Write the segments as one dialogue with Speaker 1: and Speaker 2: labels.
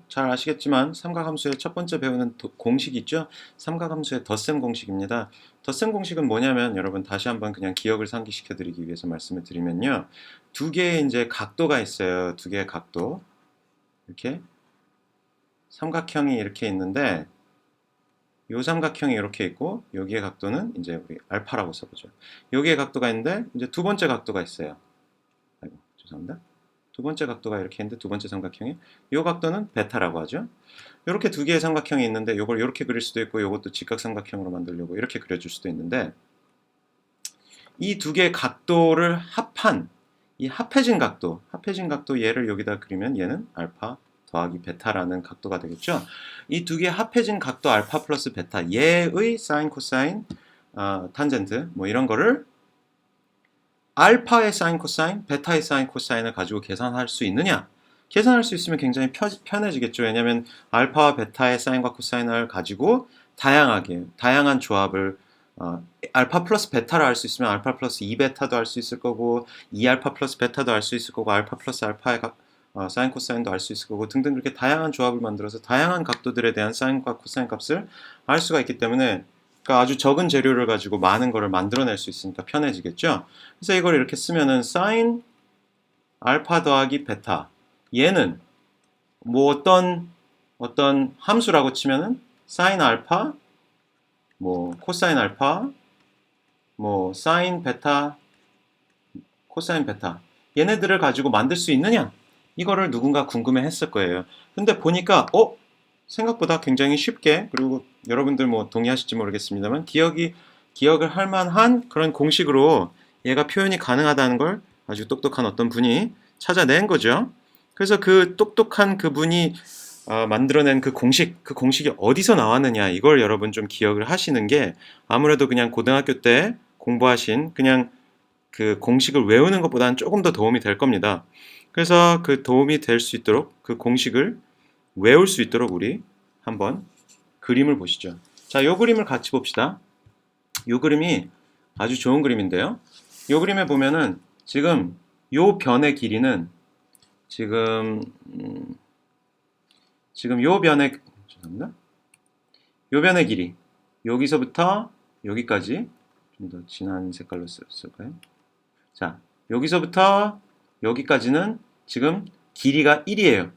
Speaker 1: 잘 아시겠지만 삼각함수의 첫 번째 배우는 공식 있죠? 삼각함수의 덧셈 공식입니다. 덧셈 공식은 뭐냐면 여러분 다시 한번 그냥 기억을 상기시켜 드리기 위해서 말씀을 드리면요. 두 개의 이제 각도가 있어요. 두 개의 각도. 이렇게 삼각형이 이렇게 있는데 요 삼각형이 이렇게 있고 여기의 각도는 이제 우리 알파라고 써보죠. 여기의 각도가 있는데 이제 두 번째 각도가 있어요. 아이고, 죄송합니다. 두 번째 각도가 이렇게 있는데 두 번째 삼각형이 이 각도는 베타라고 하죠. 이렇게 두 개의 삼각형이 있는데 이걸 이렇게 그릴 수도 있고 이것도 직각삼각형으로 만들려고 이렇게 그려줄 수도 있는데 이 두 개의 각도를 합한 이 합해진 각도 얘를 여기다 그리면 얘는 알파 더하기 베타라는 각도가 되겠죠. 이 두 개의 합해진 각도 알파 플러스 베타 얘의 사인 코사인 탄젠트 뭐 이런 거를 알파의 사인 코사인, 베타의 사인 코사인을 가지고 계산할 수 있느냐? 계산할 수 있으면 굉장히 편해지겠죠. 왜냐하면 알파와 베타의 사인과 코사인을 가지고 다양한 조합을 알파 플러스 베타를 할 수 있으면 알파 플러스 2베타도 할 수 있을 거고 2알파 플러스 베타도 할 수 있을 거고 알파 플러스 알파의 사인 코사인도 알 수 있을 거고 등등 그렇게 다양한 조합을 만들어서 다양한 각도들에 대한 사인과 코사인 값을 알 수가 있기 때문에 그러니까 아주 적은 재료를 가지고 많은 거를 만들어낼 수 있으니까 편해지겠죠. 그래서 이걸 이렇게 쓰면은 사인 알파 더하기 베타 얘는 뭐 어떤 함수라고 치면은 사인 알파 뭐 코사인 알파 뭐 사인 베타 코사인 베타 얘네들을 가지고 만들 수 있느냐 이거를 누군가 궁금해 했을 거예요. 근데 보니까 생각보다 굉장히 쉽게 그리고 여러분들 뭐 동의하실지 모르겠습니다만 기억을 할 만한 그런 공식으로 얘가 표현이 가능하다는 걸 아주 똑똑한 어떤 분이 찾아낸 거죠. 그래서 그 똑똑한 그분이 만들어낸 그 공식이 어디서 나왔느냐 이걸 여러분 좀 기억을 하시는 게 아무래도 그냥 고등학교 때 공부하신 그냥 그 공식을 외우는 것보다는 조금 더 도움이 될 겁니다. 그래서 그 도움이 될 수 있도록 그 공식을 외울 수 있도록 우리 한번 그림을 보시죠. 자, 요 그림을 같이 봅시다. 요 그림이 아주 좋은 그림인데요. 요 그림에 보면은 지금 요 변의 길이는 지금 요 변의 죄송합니다. 요 변의 길이 여기서부터 여기까지 좀 더 진한 색깔로 쓸까요? 자, 여기서부터 여기까지는 지금 길이가 1이에요.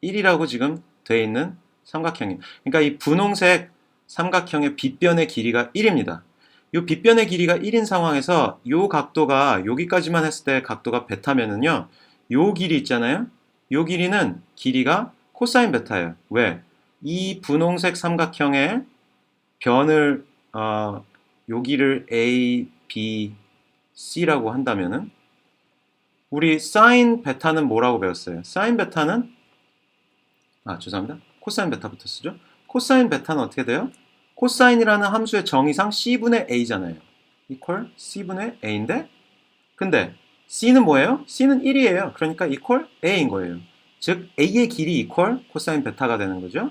Speaker 1: 1이라고 지금 되어 있는 삼각형이에요. 그러니까 이 분홍색 삼각형의 빗변의 길이가 1입니다. 이 빗변의 길이가 1인 상황에서 이 각도가 여기까지만 했을 때 각도가 베타면은요. 이 길이 있잖아요. 이 길이는 길이가 코사인 베타예요. 왜? 이 분홍색 삼각형의 변을 여기를 A, B, C라고 한다면은 우리 사인 베타는 뭐라고 배웠어요? 사인 베타는 죄송합니다. 코사인 베타부터 쓰죠. 코사인 베타는 어떻게 돼요? 코사인이라는 함수의 정의상 C분의 A잖아요. equal C분의 A인데 근데 C는 뭐예요? C는 1이에요. 그러니까 equal A인 거예요. 즉 A의 길이 equal 코사인 베타가 되는 거죠.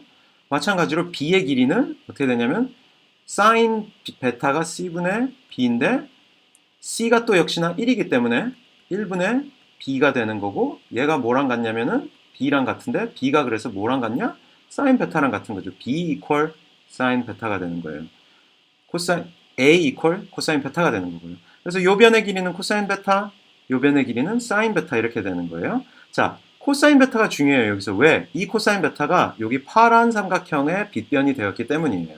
Speaker 1: 마찬가지로 B의 길이는 어떻게 되냐면 사인 베타가 C분의 B인데 C가 또 역시나 1이기 때문에 1분의 B가 되는 거고 얘가 뭐랑 같냐면은 B랑 같은데 B가 그래서 뭐랑 같냐? 사인 베타랑 같은 거죠. B equal 사인 베타가 되는 거예요. 코사인 A equal 코사인 베타가 되는 거고요. 그래서 요 변의 길이는 코사인 베타, 요 변의 길이는 사인 베타 이렇게 되는 거예요. 자, 코사인 베타가 중요해요. 여기서 왜? 이 코사인 베타가 여기 파란 삼각형의 빗변이 되었기 때문이에요.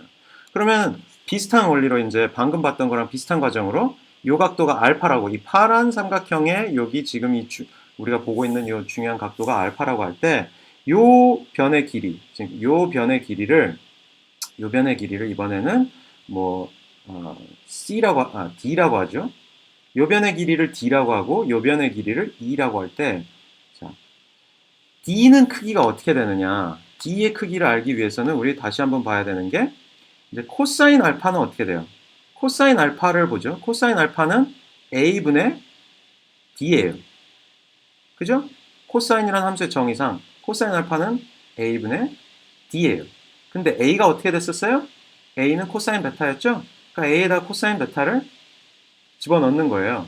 Speaker 1: 그러면 비슷한 원리로 이제 방금 봤던 거랑 비슷한 과정으로 요 각도가 알파라고 이 파란 삼각형의 여기 지금 우리가 보고 있는 이 중요한 각도가 알파라고 할 때 요 변의 길이, 요 변의 길이를 이번에는 뭐 D라고 하죠. 요 변의 길이를 D라고 하고 요 변의 길이를 E라고 할 때 자, D는 크기가 어떻게 되느냐? D의 크기를 알기 위해서는 우리 다시 한번 봐야 되는 게 이제 코사인 알파는 어떻게 돼요? 코사인 알파를 보죠. 코사인 알파는 A분의 D예요. 그죠? 코사인이라는 함수의 정의상 코사인 알파는 A분의 D예요. 근데 A가 어떻게 됐었어요? A는 코사인 베타였죠? 그러니까 A에다 코사인 베타를 집어넣는 거예요.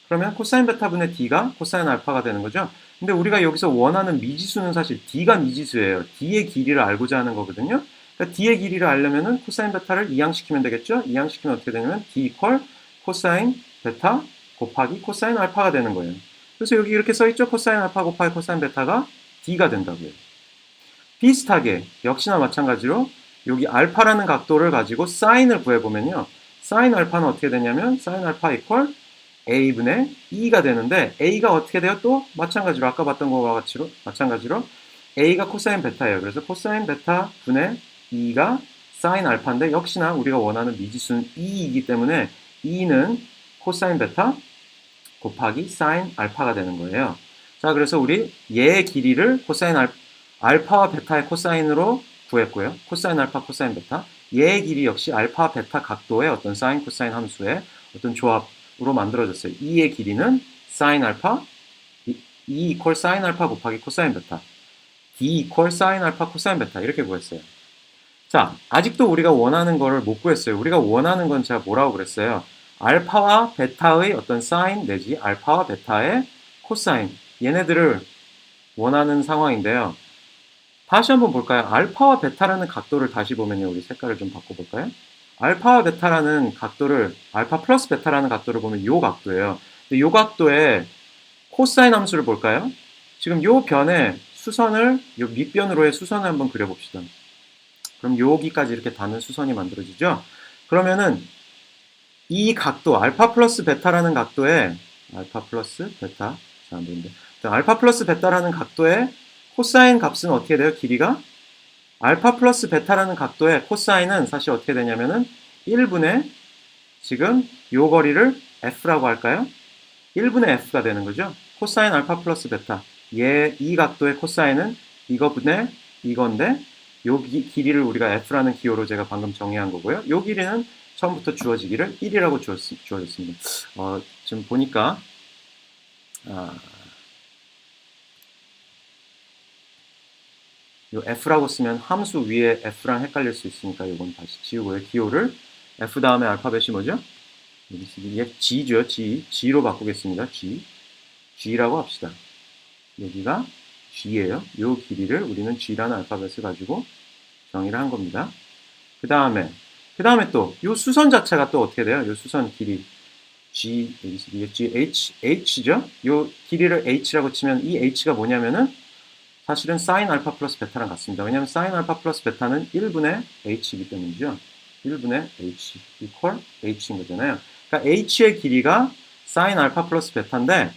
Speaker 1: 그러면 코사인 베타분의 D가 코사인 알파가 되는 거죠. 근데 우리가 여기서 원하는 미지수는 사실 D가 미지수예요. D의 길이를 알고자 하는 거거든요. 그러니까 D의 길이를 알려면은 코사인 베타를 이항시키면 되겠죠. 이항시키면 어떻게 되냐면 D 이퀄 코사인 베타 곱하기 코사인 알파가 되는 거예요. 그래서 여기 이렇게 써있죠. 코사인 알파 곱하기 코사인 베타가 D가 된다고요. 비슷하게 역시나 마찬가지로 여기 알파라는 각도를 가지고 사인을 구해보면요. 사인 알파는 어떻게 되냐면 사인 알파 이퀄 a분의 2가 되는데 a가 어떻게 돼요? 또 마찬가지로 아까 봤던 거와 마찬가지로 a가 코사인 베타예요. 그래서 코사인 베타 분의 2가 사인 알파인데 역시나 우리가 원하는 미지수는 2이기 때문에 2는 코사인 베타 곱하기 사인 알파가 되는 거예요. 자, 그래서 우리 얘의 길이를 코사인 알파와 베타의 코사인으로 구했고요. 코사인 알파, 코사인 베타. 얘의 길이 역시 알파, 베타 각도의 어떤 사인, 코사인 함수의 어떤 조합으로 만들어졌어요. 2의 길이는 사인 알파, 2 이퀄 사인 알파 곱하기 코사인 베타. D 이퀄 사인 알파, 코사인 베타 이렇게 구했어요. 자, 아직도 우리가 원하는 거를 못 구했어요. 우리가 원하는 건 제가 뭐라고 그랬어요? 알파와 베타의 어떤 사인 내지 알파와 베타의 코사인 얘네들을 원하는 상황인데요. 다시 한번 볼까요? 알파와 베타라는 각도를 다시 보면요. 우리 색깔을 좀 바꿔볼까요? 알파와 베타라는 각도를 알파 플러스 베타라는 각도를 보면 이 각도예요. 이 각도의 코사인 함수를 볼까요? 지금 이 변에 수선을 이 밑변으로의 수선을 한번 그려봅시다. 그럼 여기까지 이렇게 닿는 수선이 만들어지죠? 그러면은 이 각도 알파 플러스 베타라는 각도에 알파 플러스 베타 자, 안 되는데 알파 플러스 베타라는 각도의 코사인 값은 어떻게 돼요? 길이가 알파 플러스 베타라는 각도의 코사인은 사실 어떻게 되냐면은 1분의 지금 요 거리를 f라고 할까요? 1분의 f가 되는 거죠. 코사인 알파 플러스 베타 이 각도의 코사인은 이거분의 이건데 요 길이를 우리가 f라는 기호로 제가 방금 정의한 거고요. 요 길이는 처음부터 주어지기를 1이라고 주어졌습니다. 지금 보니까 요 f라고 쓰면 함수 위에 f랑 헷갈릴 수 있으니까 이건 다시 지우고요. 기호를 f 다음에 알파벳이 뭐죠? 여기 g죠. g로 바꾸겠습니다. g라고 합시다. 여기가 g예요. 요 길이를 우리는 g라는 알파벳을 가지고 정의를 한 겁니다. 그 다음에 또 요 수선 자체가 또 어떻게 돼요? 요 수선 길이 h죠? 요 길이를 h라고 치면 이 h가 뭐냐면은 사실은 사인 알파 플러스 베타랑 같습니다. 왜냐하면 사인 알파 플러스 베타는 1분의 h이기 때문이죠. 1분의 h 이퀄 h인 거잖아요. 그러니까 h의 길이가 사인 알파 플러스 베타인데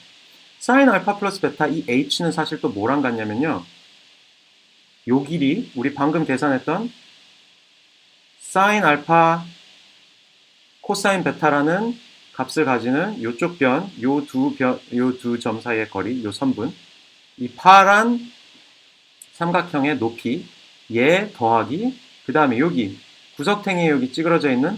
Speaker 1: 사인 알파 플러스 베타 이 h는 사실 또 뭐랑 같냐면요. 요 길이 우리 방금 계산했던 사인 알파 코사인 베타라는 값을 가지는 요쪽 변, 요 두 점 사이의 거리, 요 선분, 이 파란 삼각형의 높이, 얘 더하기, 그 다음에 여기 구석탱이에 여기 죄송합니다.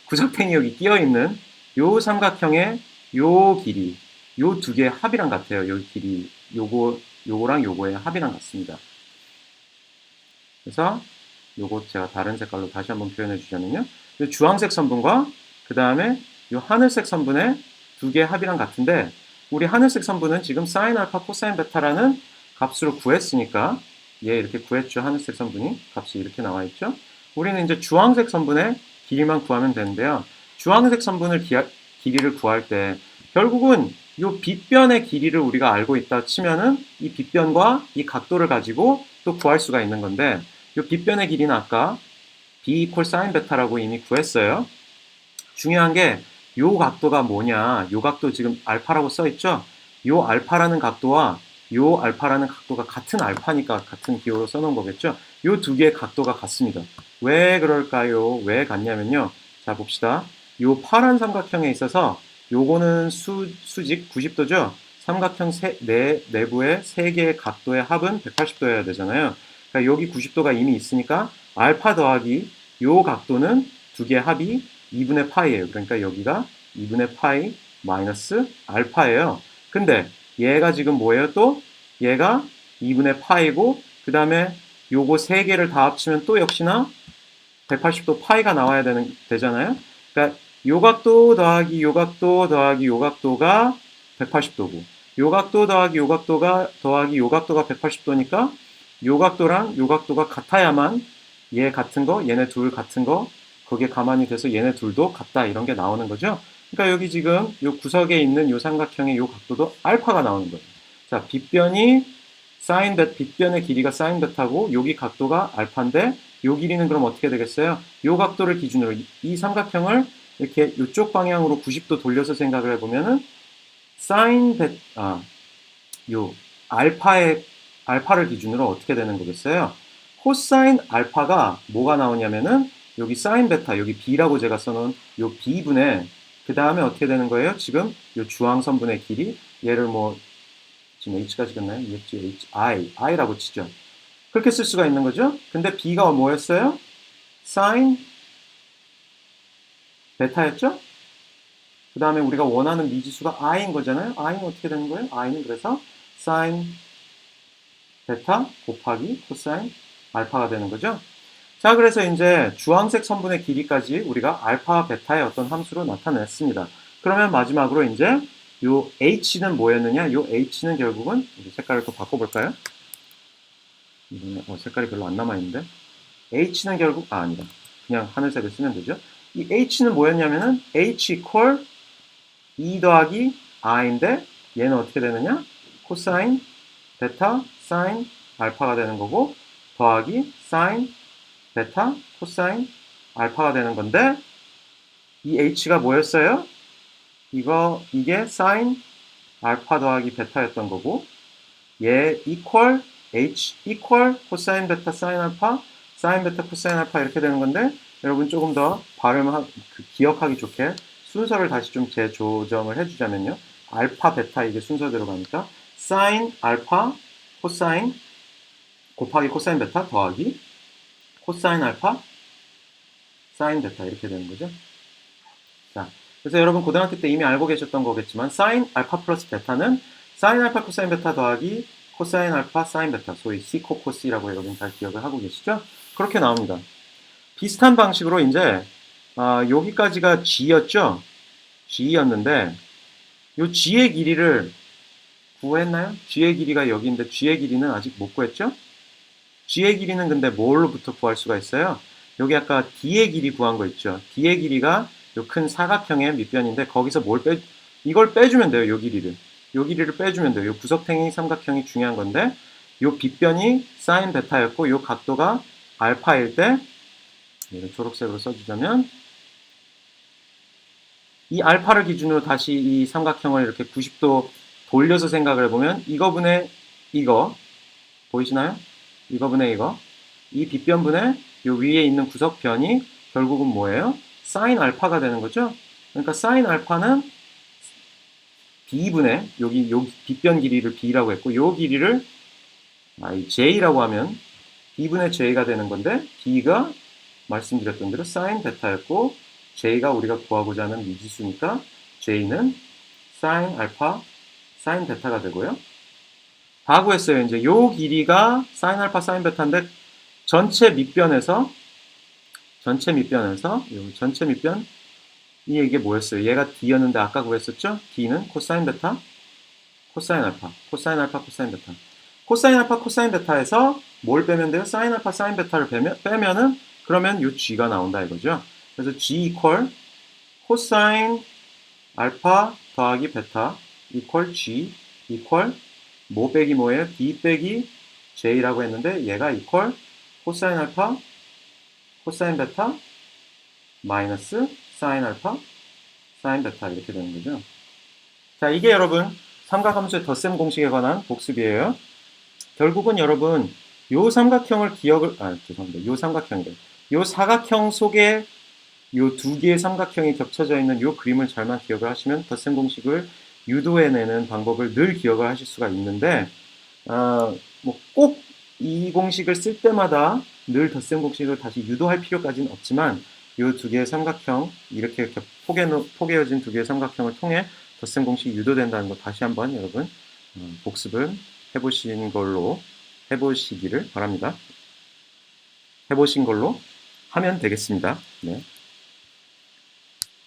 Speaker 1: 구석탱이 여기 끼어 있는 요 삼각형의 요 길이, 요 두 개의 합이랑 같아요. 요 길이, 요거랑 요거의 합이랑 같습니다. 그래서 요거 제가 다른 색깔로 다시 한번 표현해 주자면요. 요 주황색 선분과 그 다음에 요 하늘색 선분의 두 개의 합이랑 같은데 우리 하늘색 선분은 지금 사인 알파 코사인 베타라는 값으로 구했으니까 얘 이렇게 구했죠. 하늘색 선분이 값이 이렇게 나와 있죠. 우리는 이제 주황색 선분의 길이만 구하면 되는데요. 주황색 선분을 길이를 구할 때 결국은 이 빗변의 길이를 우리가 알고 있다 치면은 이 빗변과 이 각도를 가지고 또 구할 수가 있는 건데 이 빗변의 길이는 아까 b 이퀄 사인 베타라고 이미 구했어요. 중요한 게 요 각도가 뭐냐? 요 각도 지금 알파라고 써 있죠? 요 알파라는 각도와 요 알파라는 각도가 같은 알파니까 같은 기호로 써놓은 거겠죠? 요 두 개의 각도가 같습니다. 왜 그럴까요? 왜 같냐면요. 자, 봅시다. 요 파란 삼각형에 있어서 요거는 수직 90도죠? 삼각형 내부의 세 개의 각도의 합은 180도여야 되잖아요. 그러니까 여기 90도가 이미 있으니까 알파 더하기 요 각도는 두 개의 합이 2분의 파이예요. 그러니까 여기가 2분의 파이 마이너스 알파예요. 근데 얘가 지금 뭐예요? 또 얘가 2분의 파이고 그 다음에 요거 세 개를 다 합치면 또 역시나 180도 파이가 나와야 되잖아요. 그러니까 요 각도 더하기 요 각도 더하기 요 각도가 180도고 요 각도 더하기 요 각도가 더하기 요 각도가 180도니까 요 각도랑 요 각도가 같아야만 얘 같은 거, 얘네 둘 같은 거 그게 가만히 돼서 얘네 둘도 같다 이런 게 나오는 거죠. 그러니까 여기 지금 요 구석에 있는 요 삼각형의 요 각도도 알파가 나오는 거예요. 자, 빗변이 사인 베 빗변의 길이가 사인 베타고 여기 각도가 알파인데 요 길이는 그럼 어떻게 되겠어요? 요 각도를 기준으로 이 삼각형을 이렇게 이쪽 방향으로 90도 돌려서 생각을 해보면은 사인 베, 요 알파를 기준으로 어떻게 되는 거겠어요? 코사인 알파가 뭐가 나오냐면은 여기 사인 베타, 여기 b라고 제가 써놓은 요 b분의 그 다음에 어떻게 되는 거예요? 지금 요 주황선분의 길이 얘를 뭐 지금 h가 지겠나요? i라고 치죠. 그렇게 쓸 수가 있는 거죠. 근데 b가 뭐였어요? 사인 베타였죠? 그 다음에 우리가 원하는 미지수가 i인 거잖아요. i는 어떻게 되는 거예요? i는 그래서 사인 베타 곱하기 코사인 알파가 되는 거죠. 자, 그래서 이제 주황색 선분의 길이까지 우리가 알파, 베타의 어떤 함수로 나타냈습니다. 그러면 마지막으로 이제 요 h는 뭐였느냐? 요 h는 결국은 우리 색깔을 또 바꿔볼까요? 색깔이 별로 안 남아있는데 h는 결국 아니다. 그냥 하늘색을 쓰면 되죠. 이 h는 뭐였냐면은 h equal 2 더하기 r인데 얘는 어떻게 되느냐? 코사인 베타 사인 알파가 되는 거고 더하기 사인 베타 코사인 알파가 되는 건데 이 h가 뭐였어요? 이게 사인 알파 더하기 베타였던 거고 얘 equal h equal 코사인 베타 사인 알파 사인 베타 코사인 알파 이렇게 되는 건데 여러분 조금 더 기억하기 좋게 순서를 다시 좀 재조정을 해주자면요. 알파 베타 이게 순서대로 가니까 사인 알파 코사인 곱하기 코사인 베타 더하기 코사인 알파 사인 베타 이렇게 되는 거죠. 자, 그래서 여러분 고등학교 때 이미 알고 계셨던 거겠지만 사인 알파 플러스 베타는 사인 알파 코사인 베타 더하기 코사인 알파 사인 베타 소위 C코코C라고 여러분 잘 기억을 하고 계시죠? 그렇게 나옵니다. 비슷한 방식으로 이제 여기까지가 G였죠? G였는데 이 G의 길이를 구했나요? G의 길이가 여기인데 G의 길이는 아직 못 구했죠? G의 길이는 근데 뭘로부터 구할 수가 있어요? 여기 아까 D의 길이 구한 거 있죠? D의 길이가 요 큰 사각형의 밑변인데 거기서 이걸 빼주면 돼요. 요 길이를. 요 길이를 빼주면 돼요. 요 구석탱이 삼각형이 중요한 건데 요 빗변이 사인 베타였고 요 각도가 알파일 때 얘를 초록색으로 써주자면 이 알파를 기준으로 다시 이 삼각형을 이렇게 90도 돌려서 생각을 해보면 이거분의 이거 보이시나요? 이거분의 이거 이 빗변분의 요 위에 있는 구석변이 결국은 뭐예요? 사인 알파가 되는 거죠? 그러니까 사인 알파는 b분의 여기 빗변 길이를 b라고 했고 요 길이를 j라고 하면 b분의 j가 되는 건데 b가 말씀드렸던 대로 사인 베타였고 j가 우리가 구하고자 하는 미지수니까 j는 사인 알파 사인 베타가 되고요. 다 구했어요. 이제 요 길이가 사인 알파 사인 베타인데 전체 밑변 이게 뭐였어요? 얘가 D였는데 아까 구했었죠? D는 코사인 베타, 코사인 알파, 코사인 알파, 코사인 베타. 코사인 알파, 코사인 베타에서 뭘 빼면 돼요? 사인 알파, 사인 베타를 빼면은 그러면 요 G가 나온다 이거죠. 그래서 G 이퀄 코사인 알파 더하기 베타 이퀄 G 이퀄 뭐 빼기 뭐예요? D 빼기 J라고 했는데 얘가 이퀄 코사인 알파, 코사인 베타 마이너스 사인 알파, 사인 베타 이렇게 되는 거죠. 자, 이게 여러분 삼각함수의 덧셈 공식에 관한 복습이에요. 결국은 여러분 요 삼각형을 죄송합니다. 요 삼각형이래. 요 사각형 속에 요 두 개의 삼각형이 겹쳐져 있는 요 그림을 잘만 기억을 하시면 덧셈 공식을 유도해내는 방법을 늘 기억을 하실 수가 있는데 뭐 꼭 이 공식을 쓸 때마다 늘 덧셈 공식을 다시 유도할 필요까지는 없지만 이 두 개의 삼각형 이렇게 포개어진 두 개의 삼각형을 통해 덧셈 공식이 유도된다는 거 다시 한번 여러분 복습을 해보시기를 바랍니다. 해보신 걸로 하면 되겠습니다. 네.